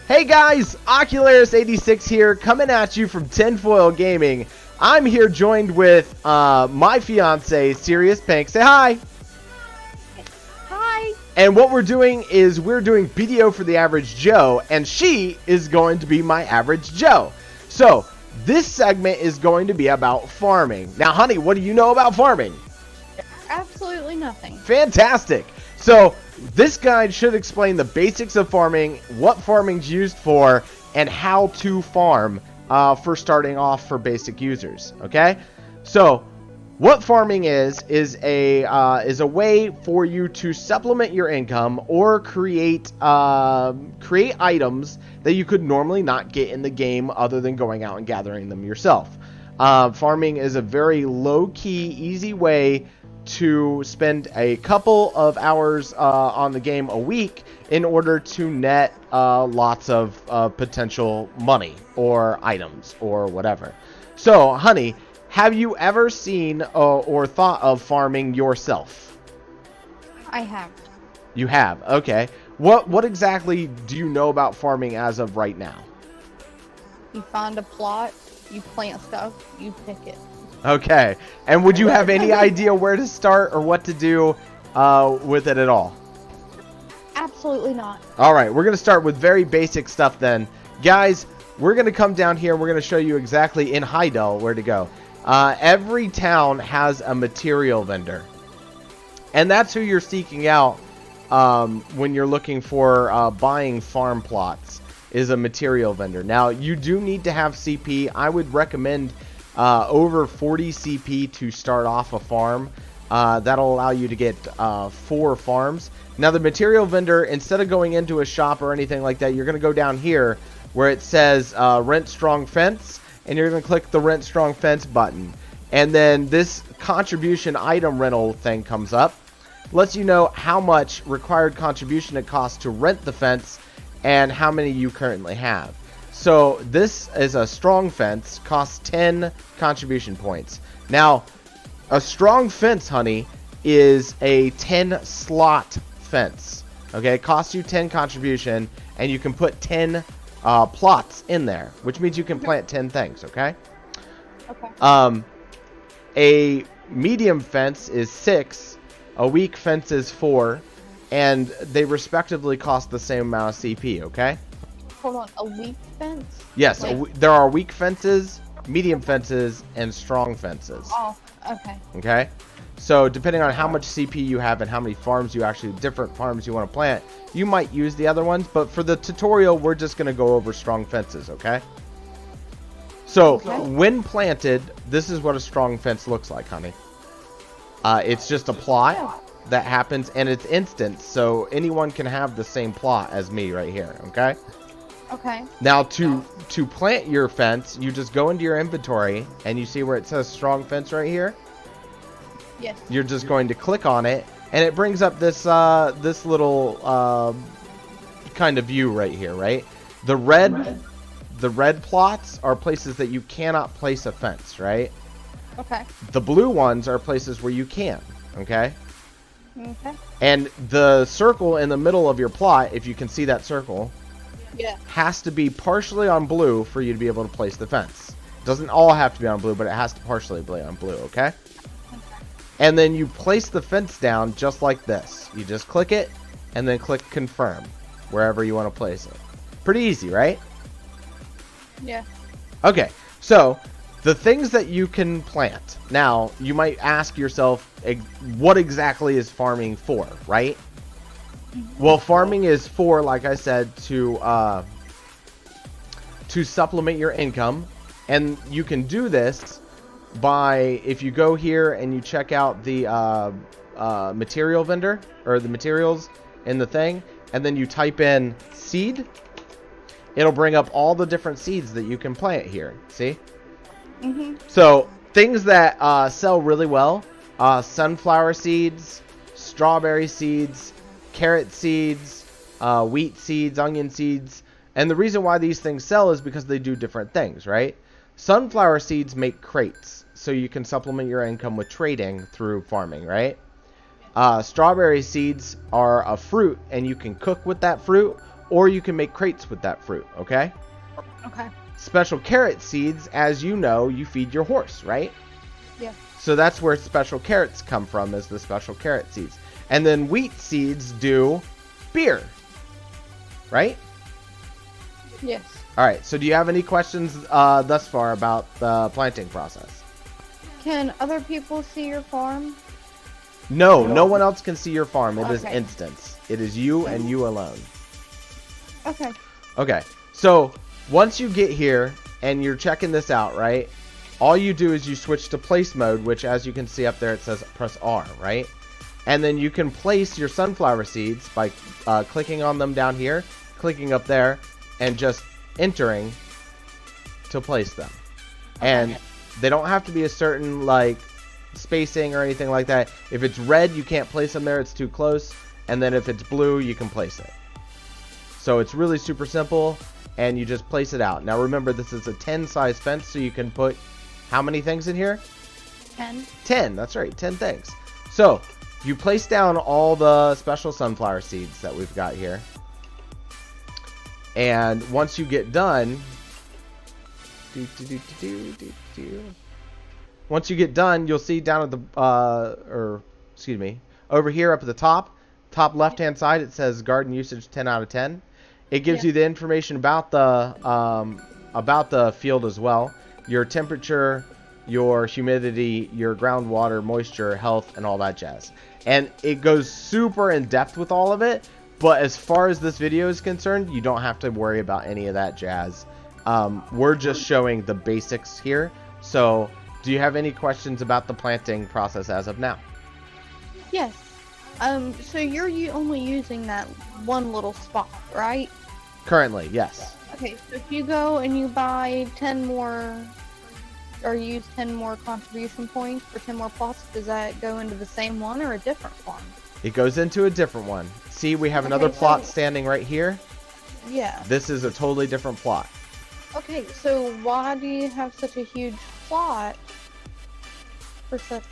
Hey guys, Ocularis86 here, coming at you from Tinfoil Gaming. I'm here joined with my fiance, Sirius Pink. Say hi. Hi. And what we're doing is we're doing BDO for the Average Joe, and she is going to be my Average Joe. So this segment is going to be about farming. Now, honey, what do you know about farming? Absolutely nothing. Fantastic. So this guide should explain the basics of farming, what farming's used for, and how to farm for starting off for basic users. Okay, so what farming is a way for you to supplement your income or create items that you could normally not get in the game other than going out and gathering them yourself. Farming is a very low-key, easy way to spend a couple of hours on the game a week in order to net lots of potential money or items or whatever. So, honey, have you ever seen or thought of farming yourself? I have. You have? Okay. What exactly do you know about farming as of right now? You find a plot, you plant stuff, you pick it. Okay. And would you have any idea where to start or what to do with it at all? Absolutely not. Alright, we're going to start with very basic stuff then. Guys, we're going to come down here and we're going to show you exactly in Heidel where to go. Every town has a material vendor. And that's who you're seeking out when you're looking for buying farm plots, is a material vendor. Now, you do need to have CP. I would recommend over 40 CP to start off a farm. That'll allow you to get 4 farms. Now the material vendor, instead of going into a shop or anything like that, you're going to go down here where it says rent strong fence, and you're going to click the rent strong fence button, and then this contribution item rental thing comes up. Lets you know how much required contribution it costs to rent the fence and how many you currently have. So this is a strong fence, costs 10 contribution points. Now, a strong fence, honey, is a 10 slot fence. Okay, it costs you 10 contribution, and you can put 10 plots in there, which means you can plant 10 things. Okay. Okay. A medium fence is 6, a weak fence is 4, and they respectively cost the same amount of CP. Okay. Hold on, a weak fence? Yes, there are weak fences, medium fences, and strong fences. Oh, okay. Okay? So, depending on how much CP you have and how many farms you actually, different farms you want to plant, you might use the other ones, but for the tutorial, we're just going to go over strong fences, okay? So, when planted, this is what a strong fence looks like, honey. It's just a plot that happens, and it's instant, so anyone can have the same plot as me right here, okay? Okay. Now, to plant your fence, you just go into your inventory, and you see where it says strong fence right here? Yes. You're just going to click on it, and it brings up this this little kind of view right here, right? The red plots are places that you cannot place a fence, right? Okay. The blue ones are places where you can, okay? Okay. And the circle in the middle of your plot, if you can see that circle, Yeah. has to be partially on blue for you to be able to place the fence. It doesn't all have to be on blue, but it has to partially be on blue, okay? And then you place the fence down just like this. You just click it, and then click confirm, wherever you want to place it. Pretty easy, right? Yeah. Okay, so the things that you can plant. Now, you might ask yourself, what exactly is farming for, right? Well, farming is for, like I said, to supplement your income, and you can do this by, if you go here and you check out the material vendor, or the materials in the thing, and then you type in seed, it'll bring up all the different seeds that you can plant here. See? So things that sell really well: sunflower seeds, strawberry seeds, carrot seeds, wheat seeds, onion seeds. And the reason why these things sell is because they do different things, right? Sunflower seeds make crates, so you can supplement your income with trading through farming, right? Strawberry seeds are a fruit, and you can cook with that fruit, or you can make crates with that fruit, okay? Okay. Special carrot seeds, as you know, you feed your horse, right? Yeah. So that's where special carrots come from, is the special carrot seeds. And then wheat seeds do beer, right? Yes. All right, so do you have any questions thus far about the planting process? Can other people see your farm? No, no one else can see your farm. It is Okay. instance. It is you and you alone. Okay. Okay, so once you get here and you're checking this out, right? All you do is you switch to place mode, which, as you can see up there, it says press R, right? And then you can place your sunflower seeds by clicking on them down here, clicking up there, and just entering to place them. And they don't have to be a certain, like, spacing or anything like that. If it's red, you can't place them there, it's too close. And then if it's blue, you can place it. So it's really super simple, and you just place it out. Now remember, this is a 10 size fence, so you can put how many things in here? 10. 10, that's right, 10 things. So you place down all the special sunflower seeds that we've got here. And once you get done, once you get done, you'll see down at the, over here up at the top left hand side, it says garden usage 10 out of 10. It gives you the information about the field as well. Your temperature, your humidity, your groundwater, moisture, health, and all that jazz. And it goes super in depth with all of it. But as far as this video is concerned, you don't have to worry about any of that jazz. We're just showing the basics here. So do you have any questions about the planting process as of now? Yes. So you're only using that one little spot, right? Currently, yes. Okay, so if you go and you buy 10 more, or use 10 more contribution points for 10 more plots, does that go into the same one or a different one? It goes into a different one. See, we have another plot standing right here. Yeah. This is a totally different plot. Okay, so why do you have such a huge plot for such...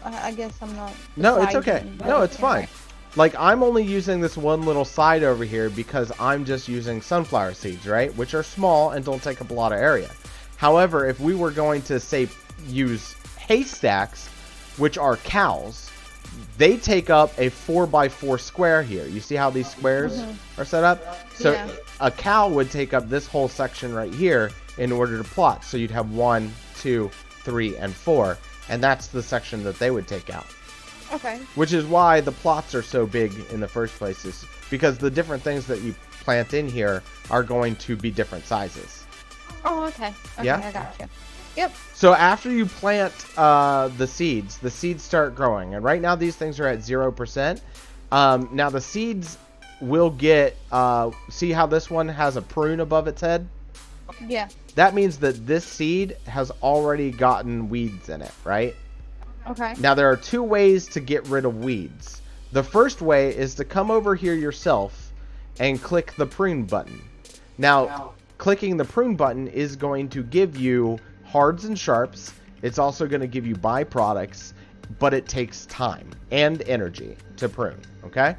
I guess I'm not... No, it's okay. deciding, No, but it's fine. Like, I'm only using this one little side over here because I'm just using sunflower seeds, right? Which are small and don't take up a lot of area. However, if we were going to, say, use haystacks, which are cows, they take up a 4x4 square here. You see how these squares are set up? So Yeah. a cow would take up this whole section right here in order to plot. So you'd have 1, 2, 3, and 4. And that's the section that they would take out. Okay. Which is why the plots are so big in the first place, is because the different things that you plant in here are going to be different sizes. Oh, okay. Okay, Yeah? I got you. Yep. So after you plant the seeds start growing. And right now these things are at 0%. Now the seeds will get, see how this one has a prune above its head? Yeah. That means that this seed has already gotten weeds in it, right? Okay. Now there are two ways to get rid of weeds. The first way is to come over here yourself and click the prune button. Now, clicking the prune button is going to give you hards and sharps. It's also going to give you byproducts, but it takes time and energy to prune, okay?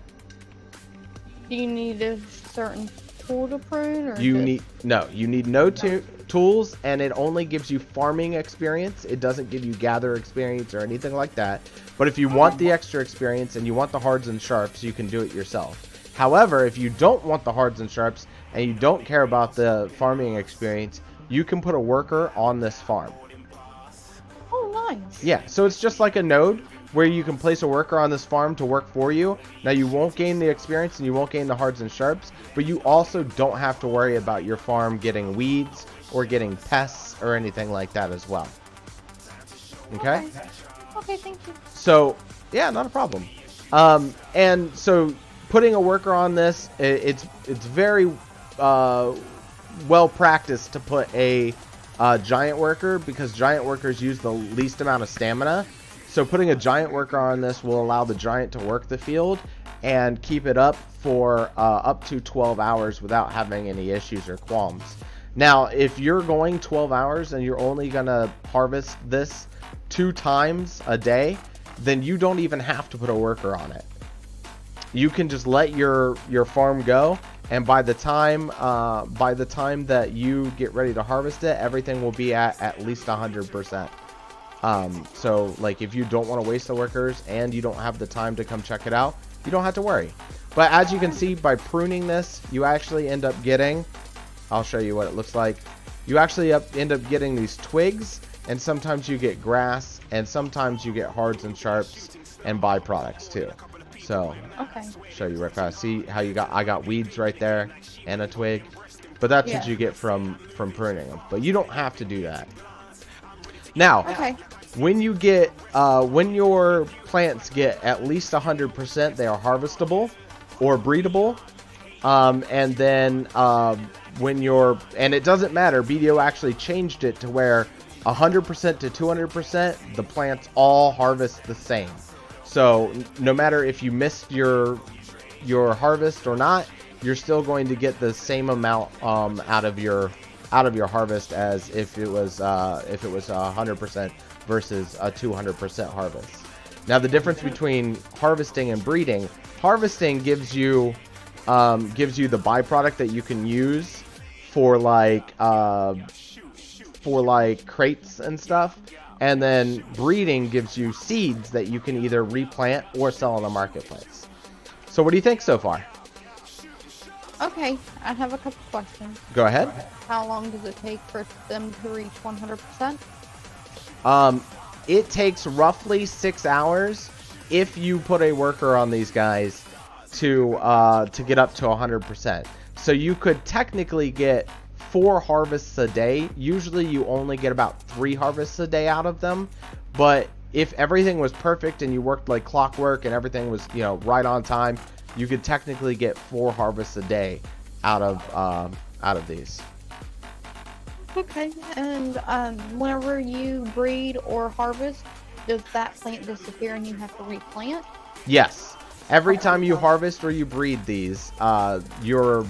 Do you need a certain tool to prune, or You just... need no tools, and it only gives you farming experience. It doesn't give you gather experience or anything like that. But if you want the extra experience and you want the hards and sharps, you can do it yourself. However, if you don't want the hards and sharps and you don't care about the farming experience, you can put a worker on this farm. Oh, nice. Yeah, so it's just like a node where you can place a worker on this farm to work for you. Now, you won't gain the experience and you won't gain the hards and sharps, but you also don't have to worry about your farm getting weeds or getting pests or anything like that as well. Okay? Okay, thank you. So, yeah, not a problem. And so putting a worker on this, it's very well practiced to put a giant worker, because giant workers use the least amount of stamina. So putting a giant worker on this will allow the giant to work the field and keep it up for up to 12 hours without having any issues or qualms. Now, if you're going 12 hours and you're only going to harvest this 2 times a day, then you don't even have to put a worker on it. You can just let your farm go and by the time that you get ready to harvest it, everything will be at least 100%. So like if you don't want to waste the workers and you don't have the time to come check it out, you don't have to worry. But as you can see, by pruning this, you actually end up getting, I'll show you what it looks like. You actually end up getting these twigs, and sometimes you get grass, and sometimes you get hards and sharps and byproducts too. So, Okay. show you right fast. See how I got weeds right there and a twig, but that's what you get from pruning them. But you don't have to do that. Now, Okay. when you get when your plants get at least 100%, they are harvestable or breedable. And then and it doesn't matter, BDO actually changed it to where 100% to 200%, the plants all harvest the same. So no matter if you missed your harvest or not, you're still going to get the same amount out of your harvest as if it was 100% versus a 200% harvest. Now the difference between harvesting and breeding, harvesting gives you the byproduct that you can use for like crates and stuff, and then breeding gives you seeds that you can either replant or sell on the marketplace. So what do you think so far? Okay, I have a couple questions. Go ahead. How long does it take for them to reach 100%? It takes roughly 6 hours if you put a worker on these guys to get up to 100%. So you could technically get 4 harvests a day. Usually you only get about 3 harvests a day out of them, but if everything was perfect and you worked like clockwork and everything was, you know, right on time, you could technically get 4 harvests a day out of these. Okay, and whenever you breed or harvest, does that plant disappear and you have to replant? Yes. Every time you harvest or you breed these, you're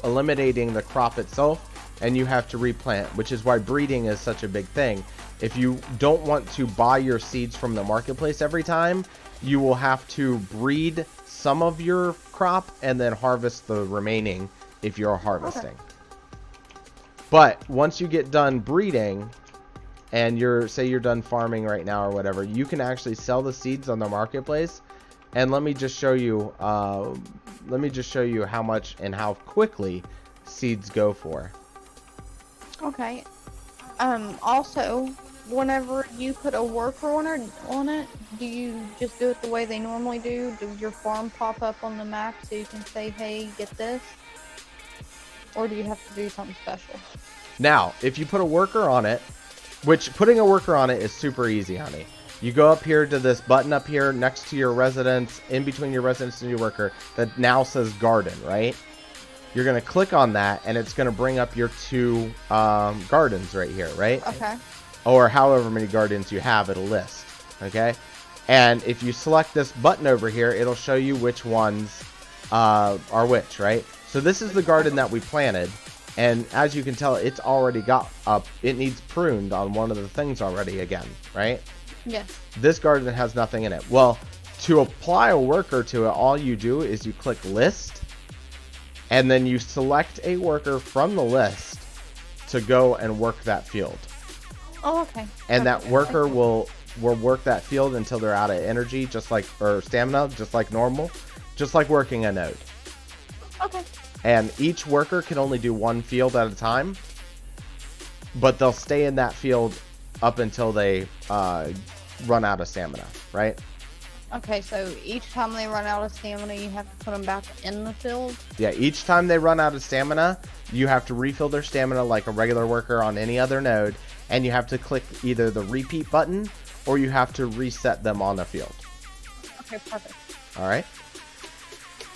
eliminating the crop itself, and you have to replant, which is why breeding is such a big thing. If you don't want to buy your seeds from the marketplace every time, you will have to breed some of your crop and then harvest the remaining if you're harvesting. Okay. But once you get done breeding, and say you're done farming right now or whatever, you can actually sell the seeds on the marketplace. And let me just show you how much and how quickly seeds go for. Okay. Also, whenever you put a worker on it, do you just do it the way they normally do? Does your farm pop up on the map so you can say, hey, get this? Or do you have to do something special? Now, if you put a worker on it, which putting a worker on it is super easy, honey. You go up here to this button up here next to your residence, in between your residence and your worker, that now says garden, right? You're going to click on that, and it's going to bring up your 2 gardens right here, right? Okay. Or however many gardens you have, it'll list, okay? And if you select this button over here, it'll show you which ones are which, right? So this is the garden that we planted, and as you can tell, it's already got up. It needs pruned on one of the things already again, right? Yes. This garden has nothing in it. Well, to apply a worker to it, all you do is you click list, and then you select a worker from the list to go and work that field. Oh, okay. And that worker will work that field until they're out of energy, or stamina, just like normal, just like working a node. Okay. And each worker can only do 1 field at a time, but they'll stay in that field up until they run out of stamina, right? Okay, so each time they run out of stamina, you have to put them back in the field? Yeah, each time they run out of stamina, you have to refill their stamina like a regular worker on any other node, and you have to click either the repeat button, or you have to reset them on the field. Okay, perfect. All right.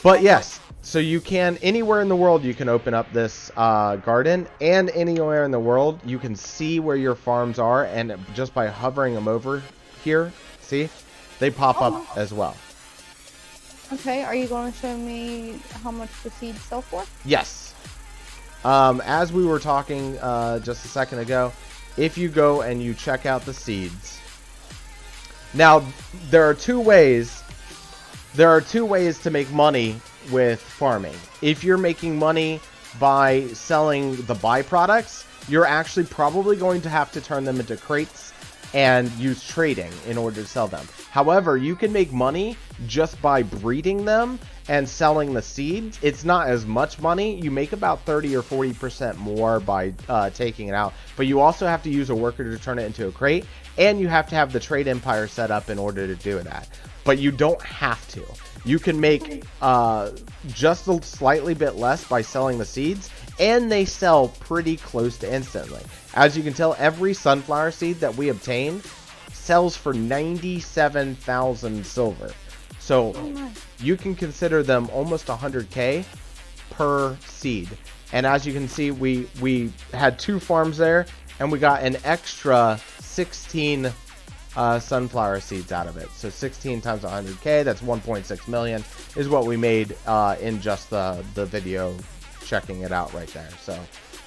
But yes, so you can, anywhere in the world, you can open up this garden, and anywhere in the world, you can see where your farms are, and just by hovering them over here, see, they pop up as well. Okay, are you going to show me how much the seeds sell for? Yes. As we were talking just a second ago, if you go and you check out the seeds, now there are two ways to make money with farming. If you're making money by selling the byproducts, you're actually probably going to have to turn them into crates and use trading in order to sell them. However, you can make money just by breeding them and selling the seeds. It's not as much money. You make about 30 or 40% more by taking it out, but you also have to use a worker to turn it into a crate, and you have to have the trade empire set up in order to do that. But you don't have to. You can make just a slightly bit less by selling the seeds, and they sell pretty close to instantly. As you can tell, every sunflower seed that we obtain sells for 97,000 silver. So you can consider them almost 100k per seed. And as you can see, we had 2 farms there, and we got an extra 16 sunflower seeds out of it. So 16 times 100k, that's 1.6 million is what we made in just the video, checking it out right there. So,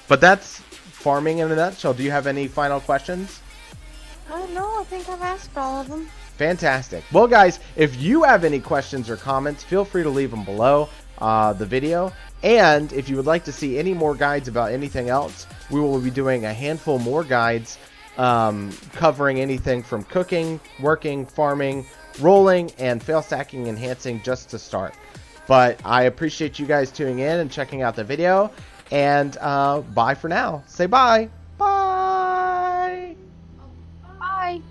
but that's farming in a nutshell. Do you have any final questions? No, I think I've asked all of them. Fantastic. Well, guys, if you have any questions or comments, feel free to leave them below the video. And if you would like to see any more guides about anything else, we will be doing a handful more guides covering anything from cooking, working, farming, rolling, and fail stacking, enhancing, just to start. But I appreciate you guys tuning in and checking out the video. And bye for now. Say bye. Bye. Bye.